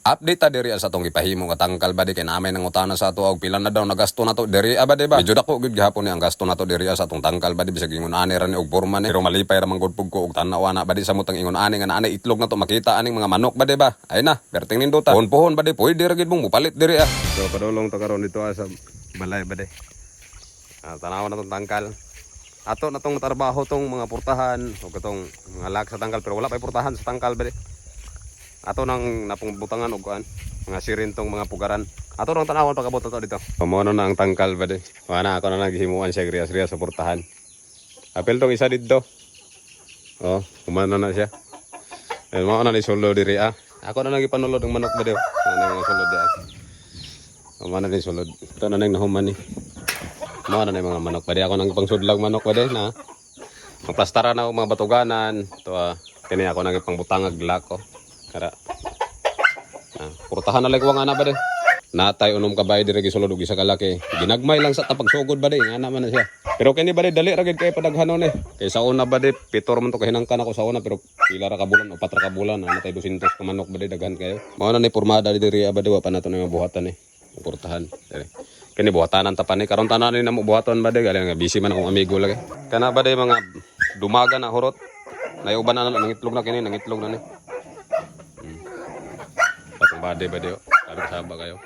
Update ta diri sa tong gipahimo nga tangkal ba di kay namin nang utana sa ato og pila na daw nagasto nato diri ba di ba? Medyo dako gid gihapon ni ang gasto nato diri sa tong tangkal ba di bisag ingon ani ra ni og porma ni pero malipay ra man gud pug ko og tan-aw na ba di sa mutang ingon ani nga naanay itlog na to makita aning mga manok ba di ba? Ay na, perting nindota. Pohon ba di pwede ra gid mong mupalit diri ah. So padulong to karon dito sa balay ba di. Tanaw na tong tangkal. Ato na tong trabaho tong mga portahan o katong mga lag sa tangkal pero wala pa portahan sa tangkal ba di. Ato nang napungbutangan og kuan mga sirintong mga pugaran. Ato nang tanawon pagabot ato dito. Pamono na ang tangkal ba di. Wala ako na naghimuan siya griyas-griyas sa portahan. Apel tong isa dito. Oh, kumana na siya. Eh mao na ni solo diri ah. Ako na nagipanulod ng manok ba di. Ano yung sulod di. Kumana ni sulod. Ito na nang nahuman ni. Mao na ni mga manok ba di. Ako nang pangsudlag manok ba di na. Magplastara na mga batuganan. To kini ako nang pangbutangag lako. Kara. Portahan na lagwang ana ba de. Natay unom kabay dire gisulod og isa ka laki. Ginagmay lang sa tapagsugod ba de, ana man na siya. Pero kini ba de dali ra gid kay padaghanon eh. Kay sa una ba de pitor man to kahinangkan ako sa una pero pila ra ka bulan o 4 ra ka bulan ana tay 200 ka manok ba de daghan kayo. Mao na ni pormada dire ba de wa pa nato na buhatan eh. Portahan dire. Kini buhatanan tapan ni karon tanan ni namo buhaton ba de galing nga busy man akong amigo lagi. Kana ba de mga dumaga na horot. Nayuban na nangitlog na kini nangitlog na ni. Patong bade o. Sabi kasaba kayo.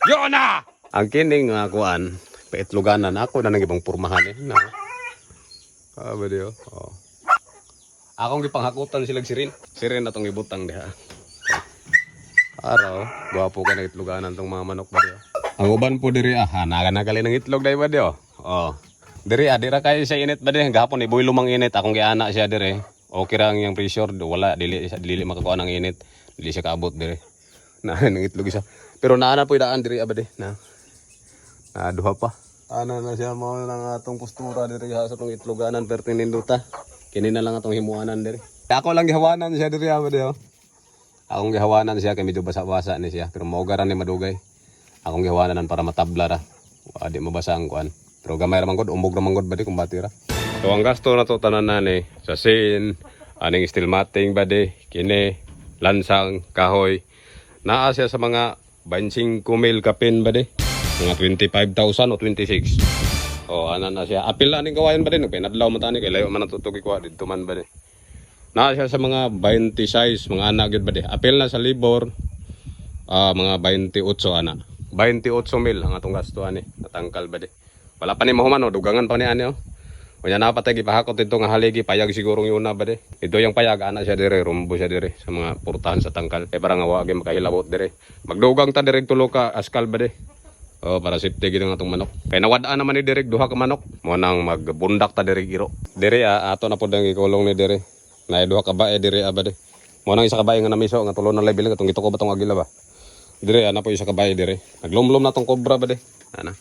Yona! Ang kining nga kuan, paitluganan ako na nagibang purmahan eh. Na. Bade o. Oh. Akong gipanghakutan silag sirin. Sirin na tong ibutang diha. Araw, gwapo ka nagitluganan tong mga manok bade o. Ang uban po diri nagagali ng itlog dai bade o. Oh. Diri dira kay sa init bade gahapon iboy lumang init akong giana siya diri. Okay ra ang iyang pressure wala dili makakuha ng init. Dili siya kaabot dire. Na nang itlog isa. Pero naana po daan dire abade na. Duha pa. Ana na siya mao nang atong postura dire sa tong itloganan perting ninduta. Kini na lang atong himuanan dire. Ako lang gihawanan siya dire abade oh. Akong gihawanan siya kay medyo basa-basa ni siya pero mao garan ni madugay. Akong gihawanan para matabla ra. Di mabasa ang kuan. Pero gamay ra man gud umbog ra man gud bade kung batira. So ang gasto na to tanan ni sa sin aning steel matting bade kini lansang, kahoy. Naa siya sa mga 25 mil kapin ba de? Mga 25,000 o 26. O, ana na siya. Apil na ning kawayan ba de? Nagpinadlaw man tani kay layo man natutugi ko dito man ba de? Naa siya sa mga 20 size, mga anak gyud ba de? Apil na sa libor mga 28 ana. 28 mil ang atong gasto ani. Natangkal ba de? Wala pa ni mahuman o dugangan pa ni ani o. Kunya napatay gipahakot dito nga haligi payag siguro yung una ba de. Ito yung payag ana siya dire, rumbo siya dire sa mga portahan sa tangkal. Kay parang awagi makahilabot dire. Magdugang ta direk tulo ka askal ba de. Oh, para safety gid ang atong manok. Kay nawad-an naman ni direk duha ka manok. Mo nang magbundak ta direk iro. Dire ato na pud ang ikulong ni dire. Nay duha ka bae dire ba de. Mo nang isa ka bae nga namiso nga tulo na level katong gito ko batong agila ba. Dire ana po isa ka bae dire. Naglumlum na tong cobra ba de. Ana.